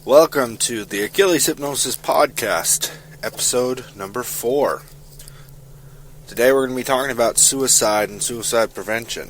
Welcome to the Achilles Hypnosis Podcast, episode number 4. Today we're going to be talking about suicide and suicide prevention.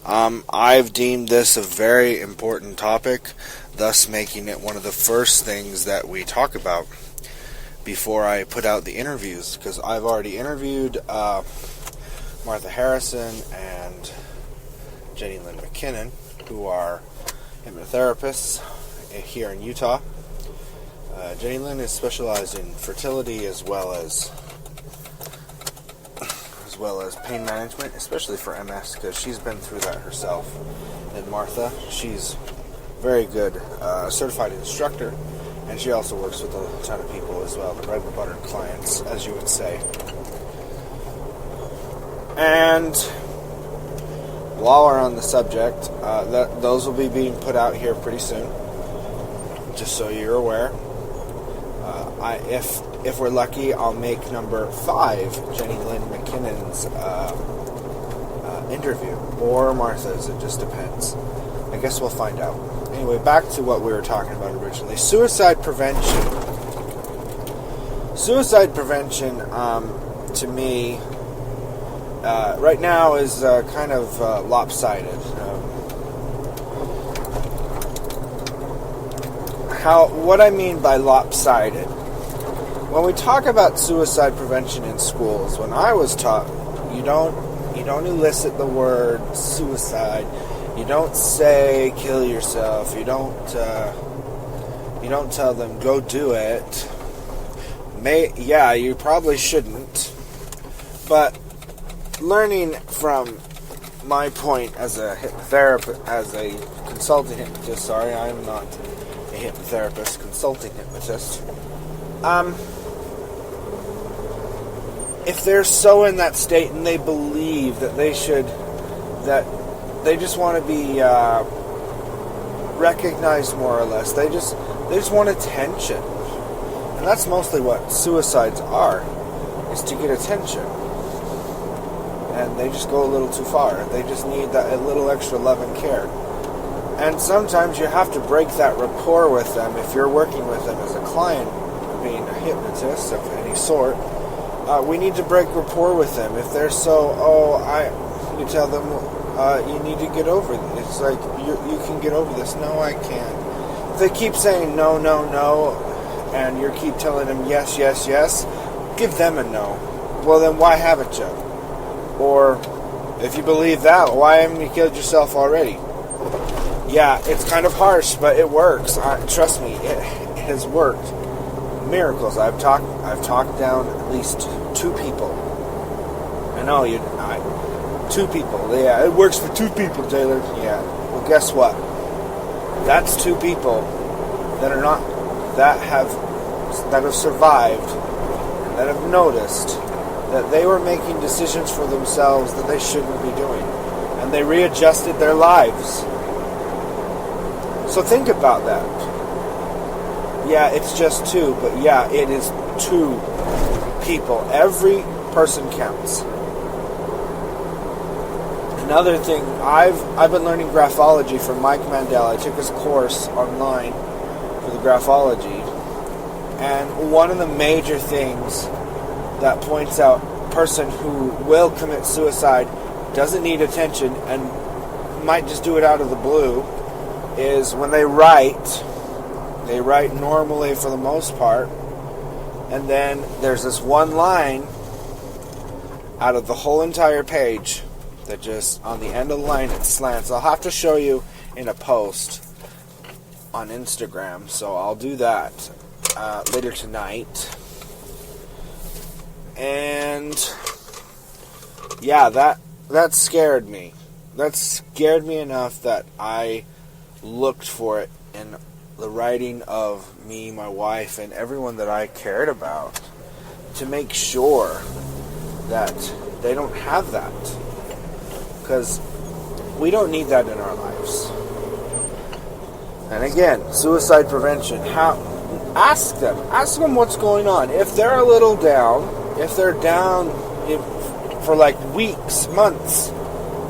I've deemed this a very important topic, thus making it one of the first things that we talk about before I put out the interviews, because I've already interviewed Martha Harrison and Jenny Lynn McKinnon, who are hypnotherapists here in Utah. Jenny Lynn is specialized in fertility as well as pain management, especially for MS, because she's been through that herself. And Martha, she's very good certified instructor, and she also works with a ton of people as well, the bread and butter clients, as you would say. And while we're on the subject, those will be being put out here pretty soon. Just so you're aware, if we're lucky, I'll make number 5 Jenny Lynn McKinnon's interview, or Martha's. It just depends. I guess we'll find out. Anyway, back to what we were talking about originally: suicide prevention. Suicide prevention, to me, right now is kind of lopsided. What I mean by lopsided, when we talk about suicide prevention in schools, when I was taught, you don't elicit the word suicide. You don't say kill yourself. You don't tell them go do it. You probably shouldn't. But learning from my point as a hypnotherapist, as a consulting hypnotist, I'm not hypnotherapist, consulting hypnotist. If they're so in that state and they believe that they just want to be recognized more or less, they just want attention, and that's mostly what suicides are, is to get attention, and they just go a little too far. They just need a little extra love and care. And sometimes you have to break that rapport with them if you're working with them as a client, being a hypnotist of any sort. We need to break rapport with them. If they're you tell them, you need to get over this. It's like, you can get over this. No, I can't. If they keep saying no, no, no, and you keep telling them yes, yes, yes, give them a no. Well, then why haven't you? Or, if you believe that, why haven't you killed yourself already? Yeah, it's kind of harsh, but it works. Trust me, it has worked. Miracles. I've talked down at least 2 people. I know 2 people. Yeah, it works for 2 people, Taylor. Yeah. Well, guess what? That's 2 people that have survived, that have noticed that they were making decisions for themselves that they shouldn't be doing, and they readjusted their lives. So think about that. Yeah, it's just 2, but yeah, it is 2 people. Every person counts. Another thing, I've been learning graphology from Mike Mandel. I took his course online for the graphology, and one of the major things that points out a person who will commit suicide doesn't need attention and might just do it out of the blue is when they write normally for the most part, and then there's this one line out of the whole entire page that just, on the end of the line, it slants. I'll have to show you in a post on Instagram, so I'll do that later tonight. And yeah, that scared me. That scared me enough that I looked for it in the writing of me, my wife, and everyone that I cared about, to make sure that they don't have that, because we don't need that in our lives. And again, suicide prevention. Ask them what's going on. If they're a little down, if they're down for like weeks, months,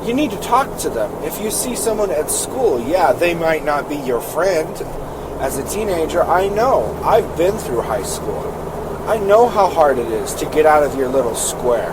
you need to talk to them. If you see someone at school, yeah, they might not be your friend, As a teenager, I know. I've been through high school. I know how hard it is to get out of your little square.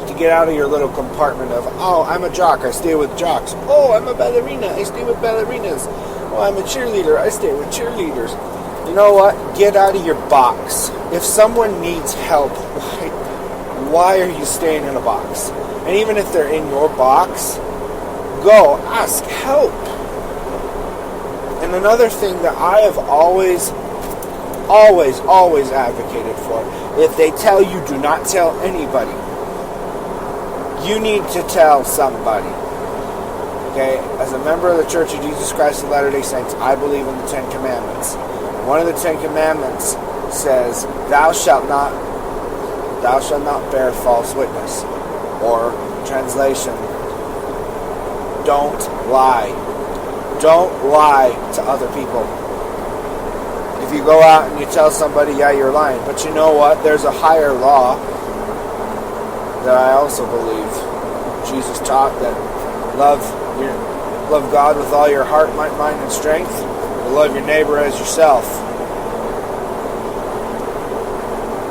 To get out of your little compartment of, oh, I'm a jock, I stay with jocks. Oh, I'm a ballerina, I stay with ballerinas. Oh, I'm a cheerleader, I stay with cheerleaders. You know what? Get out of your box. If someone needs help, why are you staying in a box? And even if they're in your box, go ask help. And another thing that I have always advocated for, if they tell you do not tell anybody, you need to tell somebody. Okay? As a member of the Church of Jesus Christ of Latter-day Saints, I believe in the Ten Commandments. One of the Ten Commandments says, thou shalt not bear false witness. Or, translation, don't lie. Don't lie to other people. If you go out and you tell somebody, yeah, you're lying. But you know what? There's a higher law that I also believe Jesus taught, that love God with all your heart, might, mind, and strength. And love your neighbor as yourself.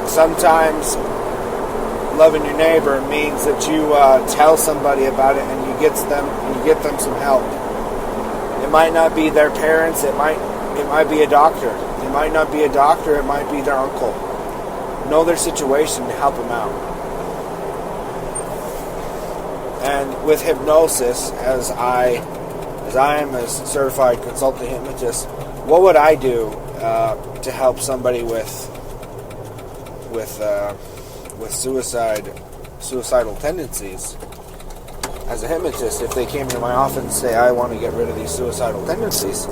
Sometimes loving your neighbor means that you tell somebody about it and you get them some help. It might not be their parents. It might be a doctor. It might not be a doctor. It might be their uncle. Know their situation to help them out. And with hypnosis, as I am a certified consultant hypnotist, what would I do to help somebody with suicidal tendencies? As a hypnotist, if they came to my office and say, I want to get rid of these suicidal tendencies,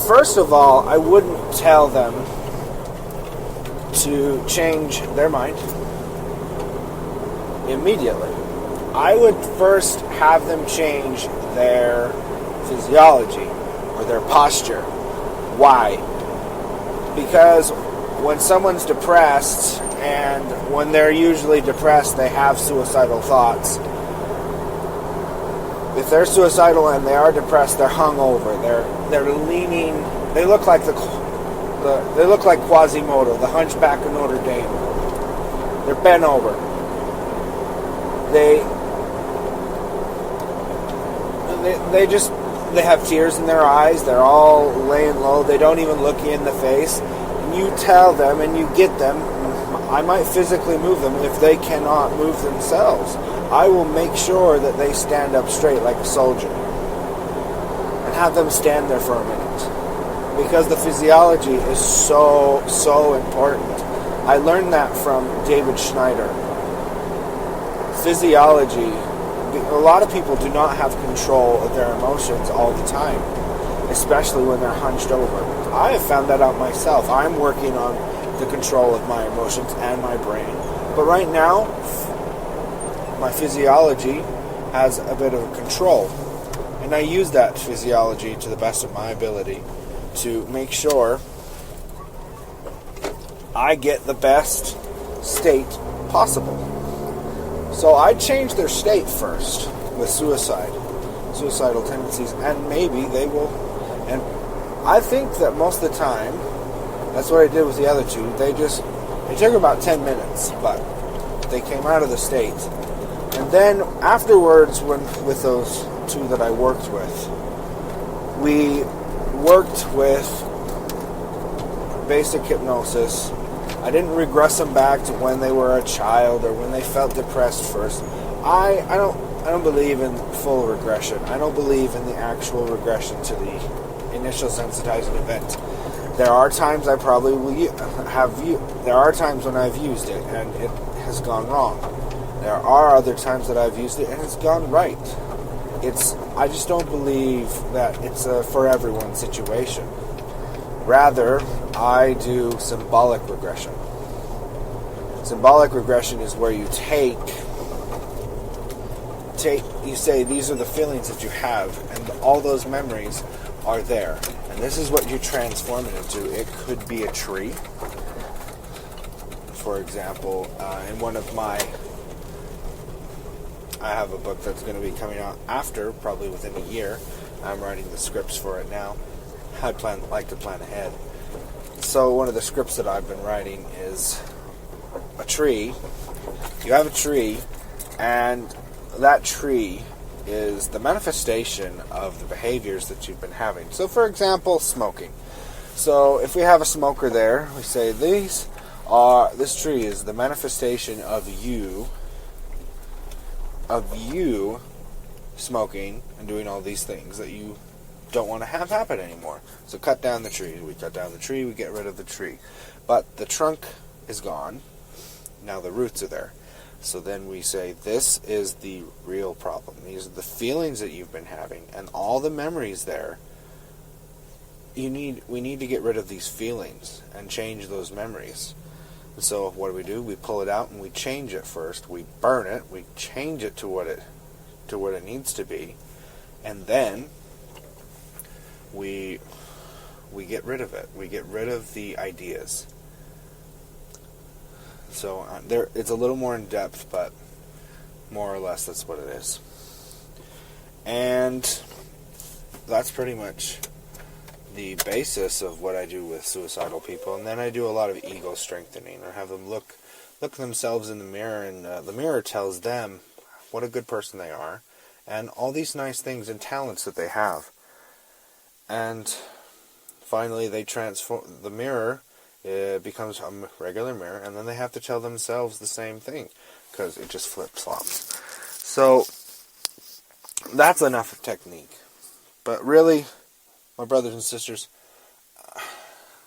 first of all, I wouldn't tell them to change their mind immediately. I would first have them change their physiology or their posture. Why? Because when someone's depressed, and when they're usually depressed, they have suicidal thoughts. If they're suicidal and they are depressed, they're hungover. They're leaning. They look like they look like Quasimodo, the Hunchback of Notre Dame. They're bent over. They have tears in their eyes. They're all laying low. They don't even look you in the face. And you tell them and you get them. I might physically move them if they cannot move themselves. I will make sure that they stand up straight like a soldier. And have them stand there for a minute. Because the physiology is so important. I learned that from David Schneider. Physiology, a lot of people do not have control of their emotions all the time. Especially when they're hunched over. I have found that out myself. I'm working on the control of my emotions and my brain. But right now, my physiology has a bit of control. And I use that physiology to the best of my ability to make sure I get the best state possible. So I change their state first with suicidal tendencies, and maybe they will. And I think that most of the time, that's what I did with the other two. It took about 10 minutes, but they came out of the state. And then afterwards, with those two that I worked with, we worked with basic hypnosis. I didn't regress them back to when they were a child or when they felt depressed first. I don't believe in full regression. I don't believe in the actual regression to the initial sensitizing event. There are times I probably there are times when I've used it and it has gone wrong. There are other times that I've used it and it's gone right. I just don't believe that it's a for everyone situation. Rather, I do symbolic regression. Symbolic regression is where you you say these are the feelings that you have, and all those memories are there. And this is what you transform it into. It could be a tree. For example, I have a book that's going to be coming out after, probably within a year. I'm writing the scripts for it now. like to plan ahead. So one of the scripts that I've been writing is a tree. You have a tree, and that tree is the manifestation of the behaviors that you've been having. So, for example, smoking. So, if we have a smoker there, we say this tree is the manifestation of you smoking and doing all these things that you don't want to have happen anymore. So, cut down the tree. We cut down the tree, we get rid of the tree. But the trunk is gone. Now the roots are there. So then we say, this is the real problem. These are the feelings that you've been having, and all the memories there. We need to get rid of these feelings and change those memories. And so what do? We pull it out and we change it first. We burn it. We change it to what it needs to be, and then we get rid of it. We get rid of the ideas. So it's a little more in depth, but more or less that's what it is. And that's pretty much the basis of what I do with suicidal people. And then I do a lot of ego strengthening, or have them look themselves in the mirror, and the mirror tells them what a good person they are, and all these nice things and talents that they have. And finally, they transform the mirror. It becomes a regular mirror, and then they have to tell themselves the same thing, because it just flip-flops. So, that's enough of technique. But really, my brothers and sisters,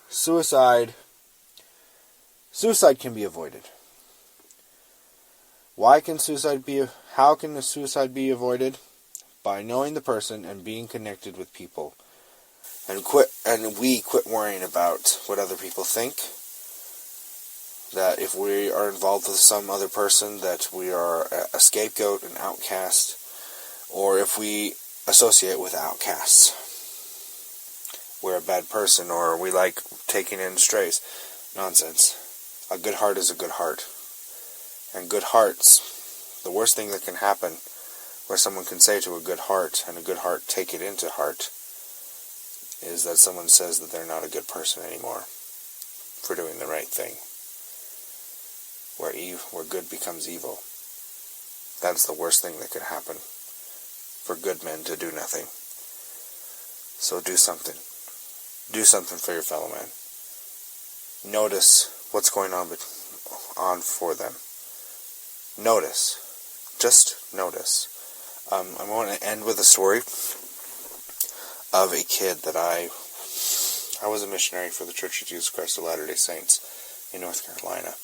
suicide can be avoided. How can suicide be avoided? By knowing the person and being connected with people. And we quit worrying about what other people think. That if we are involved with some other person, that we are a scapegoat, an outcast, or if we associate with outcasts, we're a bad person, or we like taking in strays. Nonsense. A good heart is a good heart. And good hearts, the worst thing that can happen, where someone can say to a good heart, and a good heart take it into heart, is that someone says that they're not a good person anymore for doing the right thing, where good becomes evil. That's the worst thing that could happen, for good men to do nothing. So do something. Do something for your fellow man. Notice what's going on for them. Notice. Just notice. I'm going to end with a story of a kid that I was a missionary for the Church of Jesus Christ of Latter-day Saints in North Carolina.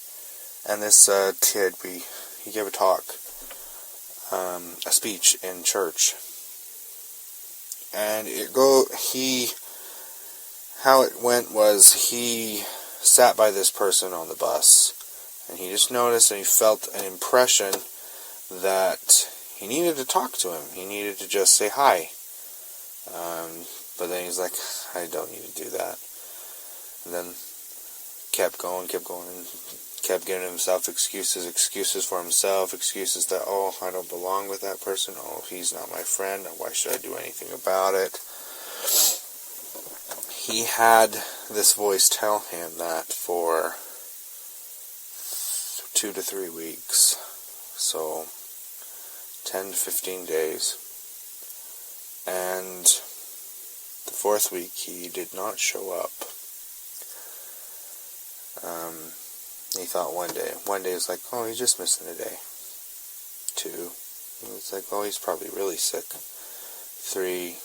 And this kid, he gave a talk, a speech in church. And how it went was, he sat by this person on the bus, and he just noticed, and he felt an impression that he needed to talk to him. He needed to just say hi. But then he's like, I don't need to do that. And then kept going, and kept giving himself excuses for himself, excuses that, oh, I don't belong with that person, oh, he's not my friend, why should I do anything about it? He had this voice tell him that for 2 to 3 weeks, so 10 to 15 days, and the 4th week he did not show up. He thought one day it's like, oh, he's just missing a day. 2, it's like, oh, he's probably really sick. 3,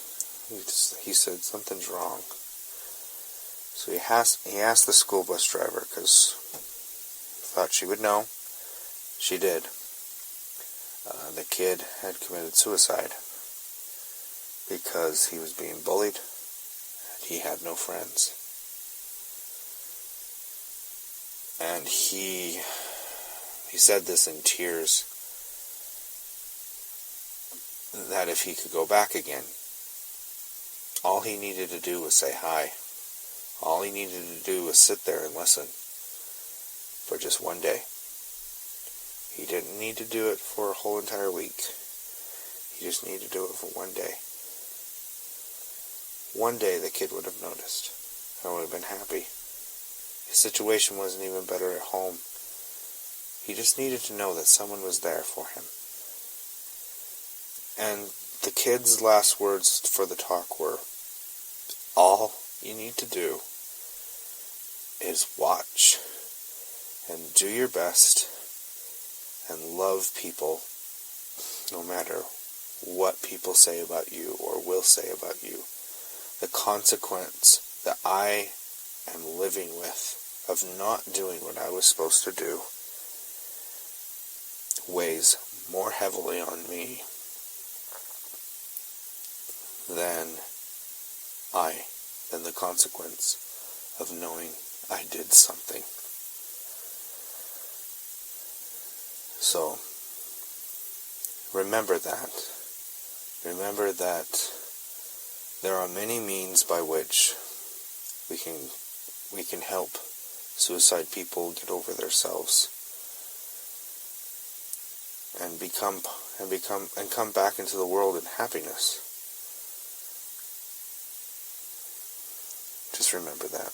he said something's wrong. So he asked the school bus driver, because he thought she would know. She did. The kid had committed suicide because he was being bullied and he had no friends. And he said this in tears, that if he could go back again, all he needed to do was say hi. All he needed to do was sit there and listen for just one day. He didn't need to do it for a whole entire week. He just needed to do it for one day. one day the kid would have noticed. I would have been happy. His situation wasn't even better at home. He just needed to know that someone was there for him. And the kid's last words for the talk were, all you need to do is watch and do your best and love people no matter what people say about you or will say about you. The consequence that I am living with of not doing what I was supposed to do weighs more heavily on me than the consequence of knowing I did something. So, remember that. Remember that there are many means by which we can help suicide people get over themselves and come back into the world in happiness. Just remember that.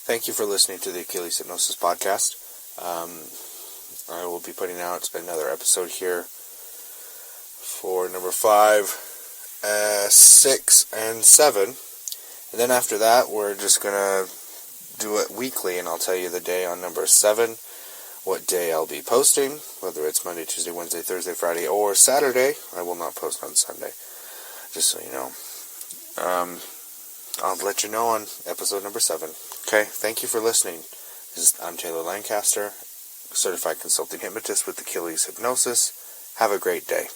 Thank you for listening to the Achilles Hypnosis podcast. I will be putting out another episode here for number 5, 6, and 7. And then after that, we're just going to do it weekly, and I'll tell you the day on number 7, what day I'll be posting, whether it's Monday, Tuesday, Wednesday, Thursday, Friday, or Saturday. I will not post on Sunday, just so you know. I'll let you know on episode number 7. Okay, thank you for listening. I'm Taylor Lancaster, certified consulting hypnotist with Achilles Hypnosis. Have a great day.